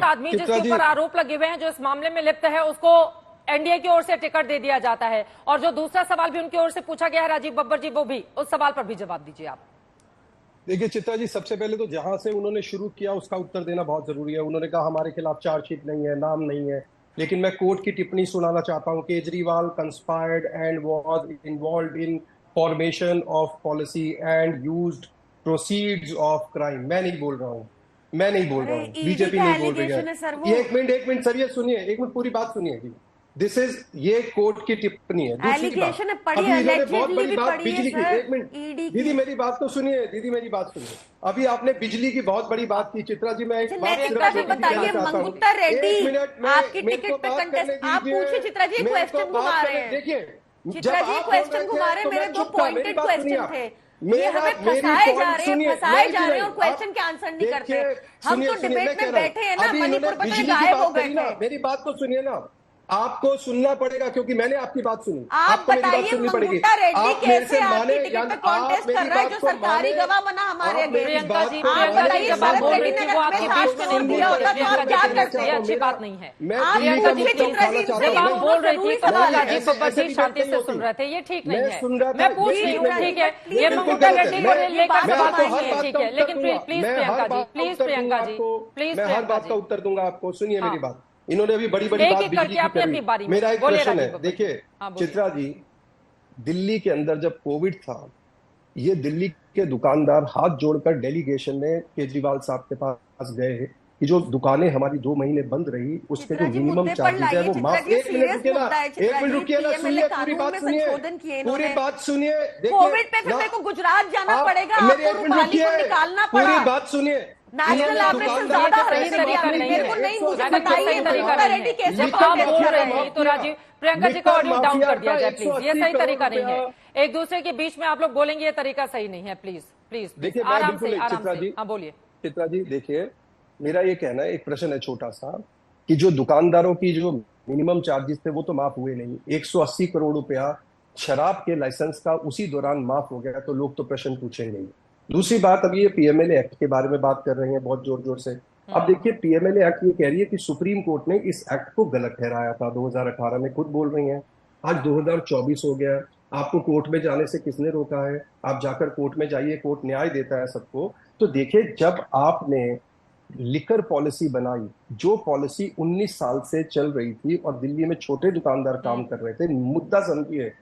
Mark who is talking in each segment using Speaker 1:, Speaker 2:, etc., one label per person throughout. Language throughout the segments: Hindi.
Speaker 1: आदमी जिसके ऊपर आरोप लगे हुए हैं, जो इस मामले में लिप्त है, उसको एनडीए की ओर से टिकट दे दिया जाता है। और जो दूसरा सवाल भी उनकी ओर से पूछा गया है राजीव बब्बर जी, वो भी, उस सवाल पर भी जवाब दीजिए आप।
Speaker 2: देखिए चित्रा जी, सबसे पहले तो जहां से उन्होंने शुरू किया उसका उत्तर देना बहुत जरूरी है। उन्होंने कहा हमारे खिलाफ चार्जशीट नहीं है, नाम नहीं है, लेकिन मैं कोर्ट की टिप्पणी सुनाना चाहता हूं। Kejriwal conspired and was involved in formation of policy and used proceeds of crime. मैं नहीं बोल रहा हूं, मैं नहीं बोल रहा हूं, बीजेपी नहीं बोल रही है। एक मिनट सर, ये सुनिए, एक मिनट पूरी बात सुनिए जी। दिस इज, ये कोर्ट की टिप्पणी है। दूसरी बात, अभी इन्होंने बहुत बड़ी बात बिजली की, एक मिनट दीदी मेरी बात तो सुनिए, दीदी मेरी बात सुनिए। अभी आपने बिजली की बहुत बड़ी बात की। चित्रा जी मैं एक बात
Speaker 3: बताइए, मंगुट्टा रेड्डी आपकी टिकट पे कंटेस्ट, आप पूछिए चित्रा जी, क्वेश्चन घुमा रहे हैं।
Speaker 2: देखिए
Speaker 3: चित्रा जी क्वेश्चन घुमा रहे हैं, मेरे दो पॉइंटेड क्वेश्चन थे, ये हमें फंसाए जा रहे हैं और क्वेश्चन के आंसर नहीं करते। हम तो डिबेट में बैठे हैं ना, मणिपुर पर तो गायब हो गए थे।
Speaker 2: मेरी बात तो सुनिए ना, आपको सुनना पड़ेगा क्योंकि मैंने आपकी बात सुनी।
Speaker 3: आप बताइए, मंगुट्टा रेड्डी कैसे आपकी टिकट पे कॉन्टेस्ट कर रहा है, जो सरकारी गवाह बना हमारे अगेंस्ट? आप बताइए, शरद रेड्डी ने अगर हमें 7 करोड़ दिया होता तो आप क्या करते?
Speaker 1: अच्छी बात नहीं है।
Speaker 3: आप पूछिए चित्रा जी से,
Speaker 1: आप बोल रही थी, राजीव बब्बर जी शांति से सुन रहे थे, ये ठीक नहीं है। मैं पूछ रही हूँ, ठीक है, ये मंगुट्टा रेड्डी को लेकर सवाल नहीं है, ठीक है, लेकिन please Priyanka ji, please Priyanka ji, please
Speaker 2: मैं हर बात का उत्तर दूंगा आपको। सुनिए मेरी बात, इन्होंने अभी बड़ी बड़ी बात बिजली की करी। मेरा एक प्रश्न है, देखिए चित्रा जी, दिल्ली के अंदर जब कोविड था, ये दिल्ली के दुकानदार हाथ जोड़कर डेलीगेशन में केजरीवाल साहब के पास गए कि जो दुकानें हमारी 2 महीने बंद रही, उसके जो मिनिमम चार्जेस है वो माफ। एक मिनट रुकिए ना, सुनिए, पूरी बात सुनिए, पूरी बात सुनिए।
Speaker 3: कोविड पे फिर मेरे को गुजरात जाना पड़ेगा, आपको रूपाली को निकालना पड़ा।
Speaker 2: पूरी बात सुनिए,
Speaker 3: नेशनल एवरेज से ज्यादा मेरे को नहीं, मुझे बताइए मंगुट्टा रेड्डी कैसे
Speaker 1: बोल रहे हैं। तो राजीव, प्रियंका जी को ऑडियो डाउन कर दिया जाए प्लीज, ये सही तरीका नहीं है। एक दूसरे के बीच में आप लोग बोलेंगे, ये तरीका सही नहीं है। प्लीज प्लीज
Speaker 2: देखिए,
Speaker 1: आराम से, हाँ बोलिए।
Speaker 2: चित्रा जी देखिए, मेरा ये कहना है, एक प्रश्न है छोटा सा, कि जो दुकानदारों की जो मिनिमम चार्जेस थे वो तो माफ हुए नहीं। 180 करोड़ रुपया शराब के लाइसेंस का उसी दौरान माफ हो गया, तो लोग तो प्रश्न पूछेंगे ही। दूसरी बात, अब ये पीएमएलए एक्ट के बारे में बात कर रहे हैं बहुत जोर जोर से। अब देखिए, पीएमएलए एक्ट ये कह रही है कि सुप्रीम कोर्ट ने इस एक्ट को गलत ठहराया था 2018 में, खुद बोल रही हैं। आज 2024 हो गया, आपको कोर्ट में जाने से किसने रोका है? आप जाकर कोर्ट में जाइए, कोर्ट न्याय देता है सबको। तो देखिए, जब आपने लिकर पॉलिसी बनाई, जो पॉलिसी 19 साल से चल रही थी और दिल्ली में छोटे दुकानदार काम कर रहे थे, मुद्दा समझिए,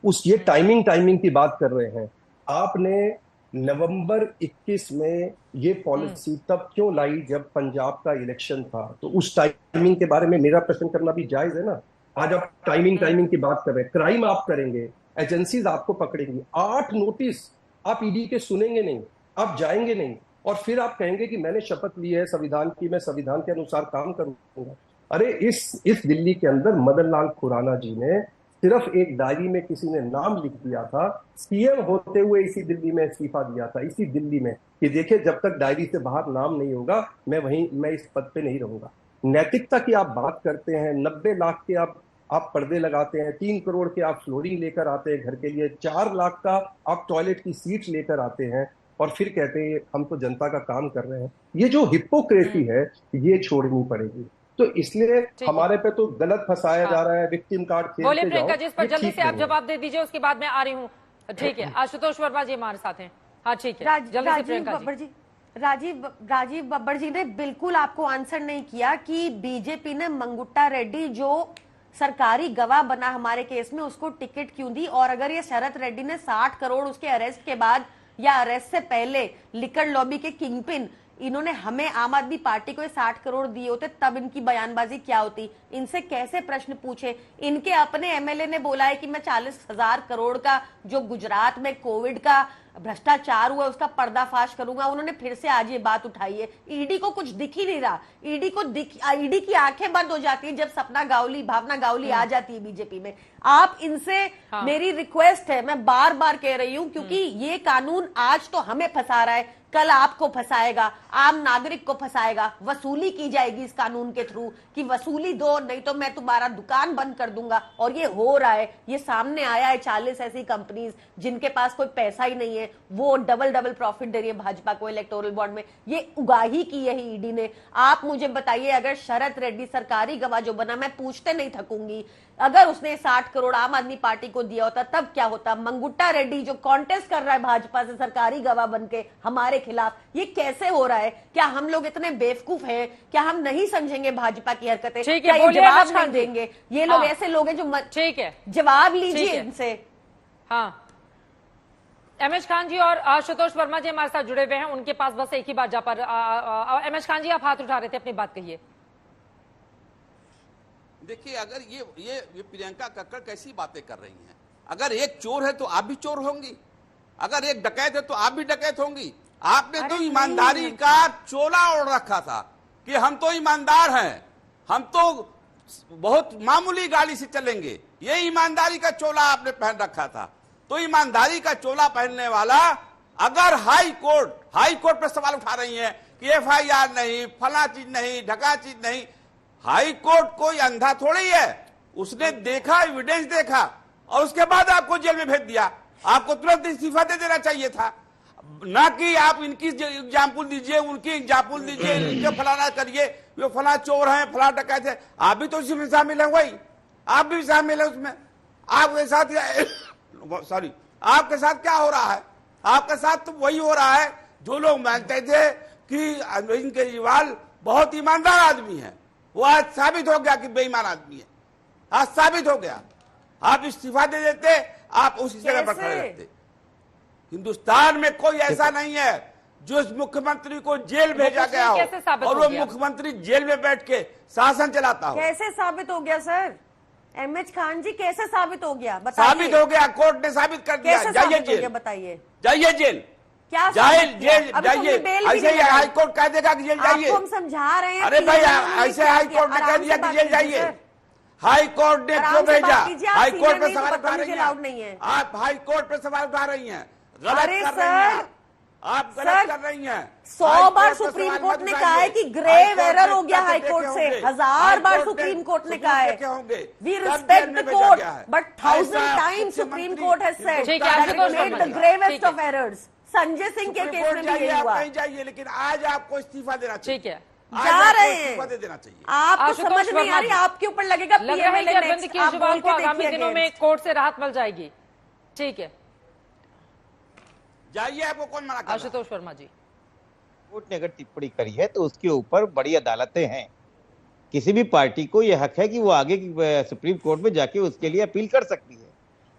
Speaker 2: उस ये टाइमिंग की बात कर रहे हैं। आपने नवंबर 21 में ये पॉलिसी तब क्यों लाई जब पंजाब का इलेक्शन था? तो उस टाइमिंग के बारे में मेरा प्रश्न करना भी जायज है ना। आज आप टाइमिंग की बात कर रहे हैं, क्राइम आप करेंगे, एजेंसीज आपको पकड़ेंगी, 8 नोटिस आप ईडी के सुनेंगे नहीं, आप जाएंगे नहीं, और फिर आप कहेंगे कि मैंने शपथ ली है संविधान की, मैं संविधान के अनुसार काम करूंगा। अरे इस दिल्ली के अंदर मदन लाल खुराना जी ने सिर्फ एक डायरी में किसी ने नाम लिख दिया था, सीएम होते हुए इसी दिल्ली में इस्तीफा दिया था, इसी दिल्ली में, कि देखिए जब तक डायरी से बाहर नाम नहीं होगा मैं इस पद पे नहीं रहूंगा। नैतिकता की आप बात करते हैं, 90 लाख के आप पर्दे लगाते हैं, 3 करोड़ के आप फ्लोरिंग लेकर आते हैं घर के लिए, 4 लाख का आप टॉयलेट की सीट लेकर आते हैं, और फिर कहते हैं हम तो जनता का काम कर रहे हैं। ये जो हिपोक्रेसी है, ये छोड़नी पड़ेगी। तो इसलिए हमारे पे तो गलत फंसाया जा रहा है, विक्टिम कार्ड खेलते
Speaker 1: बोले प्रियंका जी, इस पर जल्दी से आप जवाब दे दीजिए, उसके बाद मैं आ रही हूँ। ठीक है, आशुतोष वर्मा जी हमारे साथ हैं। हाँ ठीक है, जल्दी से प्रियंका जी।
Speaker 3: राजीव बब्बर जी ने बिल्कुल आपको आंसर नहीं किया कि बीजेपी ने मंगुट्टा रेड्डी, जो सरकारी गवाह बना हमारे केस में, उसको टिकट क्यों दी? और अगर ये शरद रेड्डी ने 60 करोड़ उसके अरेस्ट के बाद या अरेस्ट से पहले लिकर लॉबी के किंगपिन, इन्होंने हमें आम आदमी पार्टी को 60 करोड़ दिए होते, तब इनकी बयानबाजी क्या होती? इनसे कैसे प्रश्न पूछे? इनके अपने एमएलए ने बोला है कि मैं 40,000 करोड़ का जो गुजरात में कोविड का भ्रष्टाचार हुआ उसका पर्दाफाश करूंगा। उन्होंने फिर से आज ये बात उठाई है। ईडी को कुछ दिख ही नहीं रहा। ईडी की आंखें बंद हो जाती है जब सपना गावली, भावना गावली आ जाती है बीजेपी में। आप इनसे मेरी रिक्वेस्ट है, मैं बार बार कह रही हूं, क्योंकि ये कानून आज तो हमें फंसा रहा है, कल आपको फंसाएगा, आम नागरिक को फंसाएगा, वसूली की जाएगी इस कानून के थ्रू कि वसूली दो नहीं तो मैं तुम्हारा दुकान बंद कर दूंगा। और ये हो रहा है, ये सामने आया है। 40 ऐसी कंपनीज जिनके पास कोई पैसा ही नहीं है, वो डबल प्रॉफिट दे रही है भाजपा को इलेक्टोरल बॉन्ड में। ये उगाही की है ईडी ने। आप मुझे बताइए, अगर शरद रेड्डी सरकारी गवाह जो बना, मैं पूछते नहीं थकूंगी, अगर उसने 60 करोड़ आम आदमी पार्टी को दिया होता तब क्या होता? मंगुट्टा रेड्डी जो कॉन्टेस्ट कर रहा है भाजपा से सरकारी गवाह बनके हमारे खिलाफ, ये कैसे हो रहा है? क्या हम लोग इतने बेवकूफ हैं? क्या हम नहीं समझेंगे भाजपा की हरकतें? क्या ये जवाब नहीं देंगे? ये लोग ऐसे लोग हैं जो ठीक है, जवाब लीजिए इनसे।
Speaker 1: हाँ, एमएच खान जी और आशुतोष वर्मा जी हमारे साथ जुड़े हुए हैं, उनके पास बस एक ही बात जा पर। एमएच खान जी, आप हाथ उठा रहे थे, अपनी बात कहिए।
Speaker 4: देखिए, अगर ये प्रियंका कक्कड़ कैसी बातें कर रही हैं? अगर एक चोर है तो आप भी चोर होंगी, अगर एक डकैत है तो आप भी डकैत होंगी। आपने तो ईमानदारी का चोला ओढ़ रखा था कि हम तो ईमानदार हैं, हम तो बहुत मामूली गाड़ी से चलेंगे, ये ईमानदारी का चोला आपने पहन रखा था। तो ईमानदारी का चोला पहनने वाला अगर हाई कोर्ट पर सवाल उठा रही है कि एफआईआर नहीं, फला चीज नहीं, ढका चीज नहीं, हाई कोर्ट कोई अंधा थोड़ी है, उसने देखा, एविडेंस देखा और उसके बाद आपको जेल में भेज दिया। आपको तुरंत इस्तीफा दे देना चाहिए था, ना कि आप इनकी एग्जाम्पल दीजिए, उनकी एग्जाम्पल दीजिए, इनके फलाना करिए, वो फला चोर हैं, फला डकैत है। आप भी तो उसी में शामिल है, वही आप भी शामिल है उसमें। आपके साथ सॉरी, आपके साथ क्या हो रहा है? आपके साथ तो वही हो रहा है जो लोग मानते थे कि अरविंद केजरीवाल बहुत ईमानदार आदमी है, वो आज साबित हो गया कि बेईमान आदमी है। आज साबित हो गया। आप इस्तीफा दे देते, आप उसी जगह पर खड़े रहते। हिंदुस्तान में कोई ऐसा नहीं है जो इस मुख्यमंत्री को जेल भेजा गया हो और वो मुख्यमंत्री जेल में बैठ के शासन चलाता हो।
Speaker 3: कैसे साबित हो गया सर? एमएच खान जी, कैसे साबित हो गया बताइए?
Speaker 4: साबित हो गया, कोर्ट ने साबित कर दिया। जाइए जेल,
Speaker 3: बताइए।
Speaker 4: जाइए जेल,
Speaker 3: क्या
Speaker 4: जेल जाइए। ऐसे ही हाई कोर्ट कह देगा कि जेल जाइए।
Speaker 3: हम समझा रहे हैं।
Speaker 4: अरे भाई, ऐसे हाई कोर्ट ने कह दिया कि जेल जाइए। हाई कोर्ट ने क्यों भेजा? हाई कोर्ट पे सवाल उठा रही हैं आप, हाई कोर्ट पे सवाल उठा रही हैं, गलत कर रही हैं आप, गलत कर रही हैं।
Speaker 3: 100 बार सुप्रीम कोर्ट ने कहा है कि ग्रेव एरर हो गया हाई कोर्ट से, 1000 बार सुप्रीम कोर्ट ने कहा है we respect the court, but 1000 times supreme court has said that it made the gravest of errors. Sanjay Singh के केस में भी यही हुआ।
Speaker 4: नहीं जाइए, लेकिन आज आपको इस्तीफा देना चाहिए।
Speaker 1: ठीक है,
Speaker 3: जा रहे हैं,
Speaker 4: इस्तीफा दे देना चाहिए।
Speaker 3: आपको समझ नहीं आ रही, आपके ऊपर लगेगा
Speaker 1: लग रहा है कि अरविंद केजरीवाल को आगामी दिनों में कोर्ट से राहत मिल जाएगी। ठीक है,
Speaker 4: जाइए, आपको कौन मना कर रहा है?
Speaker 1: आशुतोष वर्मा जी,
Speaker 5: कोर्ट ने अगर टिप्पणी करी है तो उसके ऊपर बड़ी अदालतें हैं। किसी भी पार्टी को यह हक है कि वो आगे की सुप्रीम कोर्ट में जाके उसके लिए अपील कर सकती है।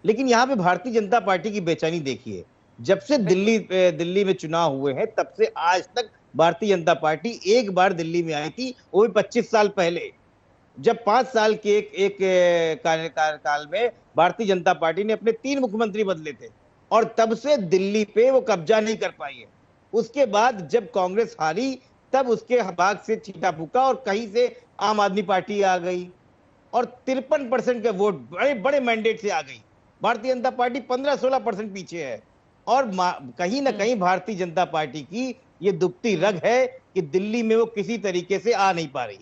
Speaker 5: लेकिन यहाँ पे भारतीय जनता पार्टी की बेचैनी देखिए, जब से दिल्ली में चुनाव हुए हैं तब से आज तक भारतीय जनता पार्टी एक बार दिल्ली में आई थी, वो भी 25 साल पहले, जब 5 साल के एक कार्यकाल में भारतीय जनता पार्टी ने अपने 3 मुख्यमंत्री बदले थे और तब से दिल्ली पे वो कब्जा नहीं कर पाई है। उसके बाद जब कांग्रेस हारी तब उसके भाग से छींटा फूका और कहीं से आम आदमी पार्टी आ गई और 53% के वोट बड़े बड़े मैंडेट से आ गई। भारतीय जनता पार्टी 15-16% पीछे है और कहीं ना कहीं भारतीय जनता पार्टी की ये दुखती रग है कि दिल्ली में वो किसी तरीके से आ नहीं पा रही।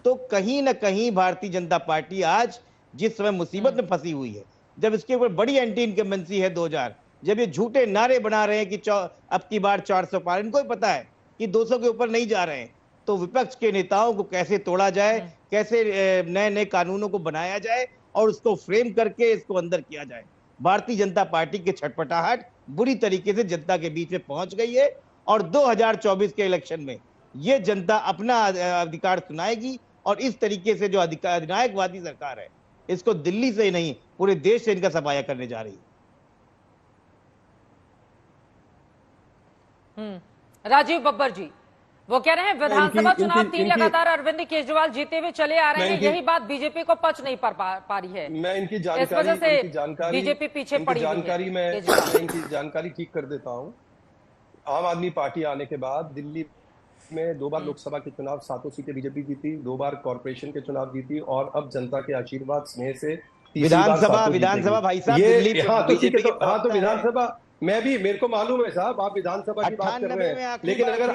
Speaker 5: तो कहीं ना कहीं भारतीय जनता पार्टी आज जिस समय मुसीबत में फंसी हुई है, जब इसके ऊपर बड़ी एंटी इनकम्बेंसी है 2000, जब ये झूठे नारे बना रहे हैं कि अब की बार 400 पार, इनको ही पता है कि 200 के ऊपर नहीं जा रहे हैं, तो विपक्ष के नेताओं को कैसे तोड़ा जाए, कैसे नए नए कानूनों को बनाया जाए और उसको फ्रेम करके इसको अंदर किया जाए। भारतीय जनता पार्टी की छटपटाहट बुरी तरीके से जनता के बीच में पहुंच गई है और 2024 के इलेक्शन में ये जनता अपना अधिकार सुनाएगी और इस तरीके से जो अधिनायकवादी सरकार है, इसको दिल्ली से ही नहीं पूरे देश से इनका सफाया करने जा रही है।
Speaker 1: राजीव बब्बर जी, वो कह रहे हैं विधानसभा चुनाव 3 लगातार अरविंद केजरीवाल जीते हुए चले आ रहे हैं, यही बात बीजेपी को पच नहीं पा रही है।
Speaker 2: मैं इनकी
Speaker 1: इस वजह से बीजेपी पीछे पड़ी
Speaker 2: जानकारी मैं इनकी जानकारी ठीक कर देता हूं। आम आदमी पार्टी आने के बाद दिल्ली में 2 बार लोकसभा के चुनाव 7 सीटें बीजेपी जीती, 2 बार कॉर्पोरेशन के चुनाव जीती और अब जनता के आशीर्वाद स्नेह से
Speaker 5: विधानसभा भाई साहब दिल्ली
Speaker 2: तो विधानसभा मेरे को मालूम है साहब, आप विधानसभा की बात कर रहे हैं, लेकिन अगर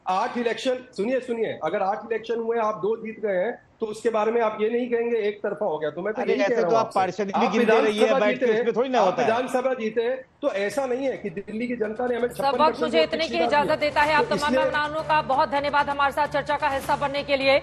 Speaker 2: आठ इलेक्शन, सुनिए, अगर 8 इलेक्शन हुए, आप 2 जीत गए हैं, तो उसके बारे में आप ये नहीं कहेंगे एक तरफा हो गया। तो मैं तो यही कह रहा हूं,
Speaker 5: आप पार्षद भी गिनते रहिए, बैठ के उसमें थोड़ी ना होता है।
Speaker 2: विधानसभा जीते तो ऐसा नहीं है कि दिल्ली की जनता ने हमें
Speaker 1: सब वक्त मुझे इतने की इजाजत देता है। आप तमाम मेहमानों का बहुत धन्यवाद हमारे साथ चर्चा का हिस्सा बनने के लिए।